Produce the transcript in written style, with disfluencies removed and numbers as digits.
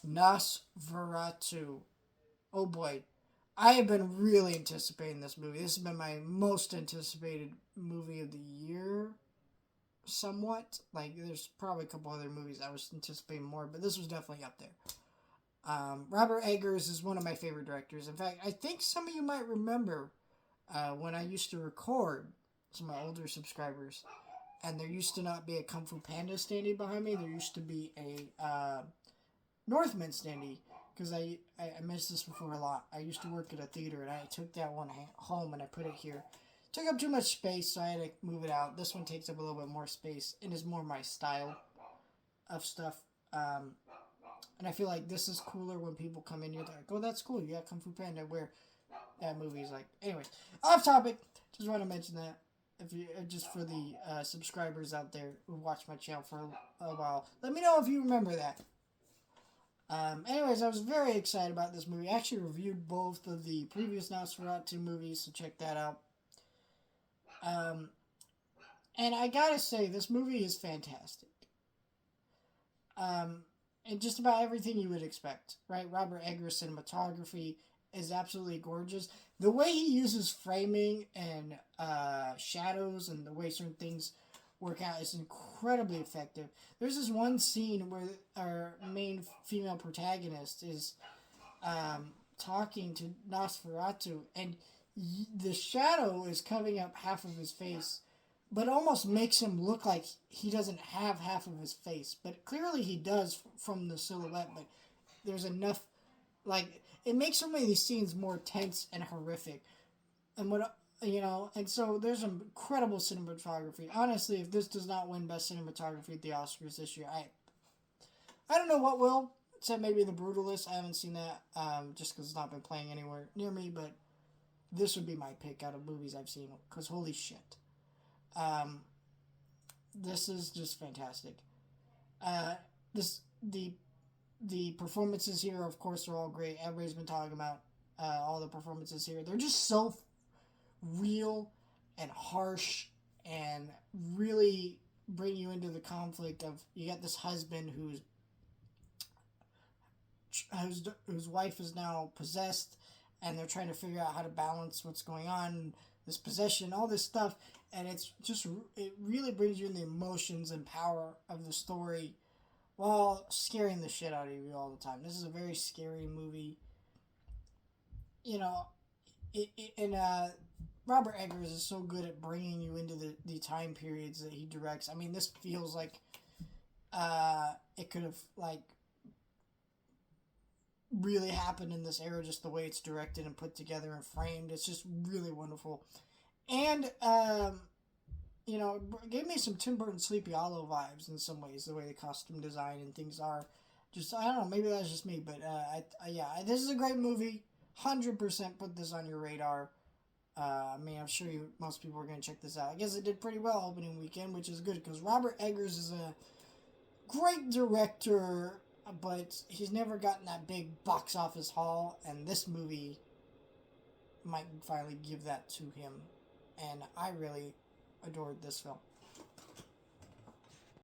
Nosferatu. Oh boy. I have been really anticipating this movie. This has been my most anticipated movie of the year, somewhat. Like, there's probably a couple other movies I was anticipating more, but this was definitely up there. Robert Eggers is one of my favorite directors. In fact, I think some of you might remember when I used to record some of my older subscribers, and there used to not be a Kung Fu Panda standee behind me. There used to be a Northman standee, because I missed this before a lot. I used to work at a theater, and I took that one home and I put it here. It took up too much space, so I had to move it out. This one takes up a little bit more space and is more my style of stuff. And I feel like this is cooler when people come in here. They're like, oh, that's cool. You got Kung Fu Panda. Where that movie is like. Anyways, off topic. Just want to mention that. If you just for the subscribers out there who watch my channel for a while, let me know if you remember that. Anyways, I was very excited about this movie. I actually reviewed both of the previous Nosferatu movies, so check that out. And I gotta say, this movie is fantastic. And just about everything you would expect, right? Robert Eggers' cinematography is absolutely gorgeous. The way he uses framing and shadows and the way certain things work out is incredibly effective. There's this one scene where our main female protagonist is talking to Nosferatu, and the shadow is covering up half of his face, but almost makes him look like he doesn't have half of his face. But clearly he does from the silhouette, but there's enough, like, it makes so many of these scenes more tense and horrific. And what, and so there's some incredible cinematography. Honestly, if this does not win Best Cinematography at the Oscars this year, I don't know what will, except maybe The Brutalist. I haven't seen that, just because it's not been playing anywhere near me, but this would be my pick out of movies I've seen, because holy shit. This is just fantastic. The performances here, of course, are all great. Everybody's been talking about all the performances here. They're just so real and harsh, and really bring you into the conflict of, you got this husband whose wife is now possessed, and they're trying to figure out how to balance what's going on, this possession, all this stuff, and it really brings you in the emotions and power of the story while scaring the shit out of you all the time. This is a very scary movie. Robert Eggers is so good at bringing you into the time periods that he directs. I mean, this feels like it could have, like, really happened in this era, just the way it's directed and put together and framed. It's just really wonderful. And, it gave me some Tim Burton Sleepy Hollow vibes in some ways, the way the costume design and things are. Just, I don't know, maybe that's just me, but, this is a great movie. 100% put this on your radar. I'm sure most people are going to check this out. I guess it did pretty well opening weekend, which is good, because Robert Eggers is a great director, but he's never gotten that big box office haul, and this movie might finally give that to him. And I really adored this film.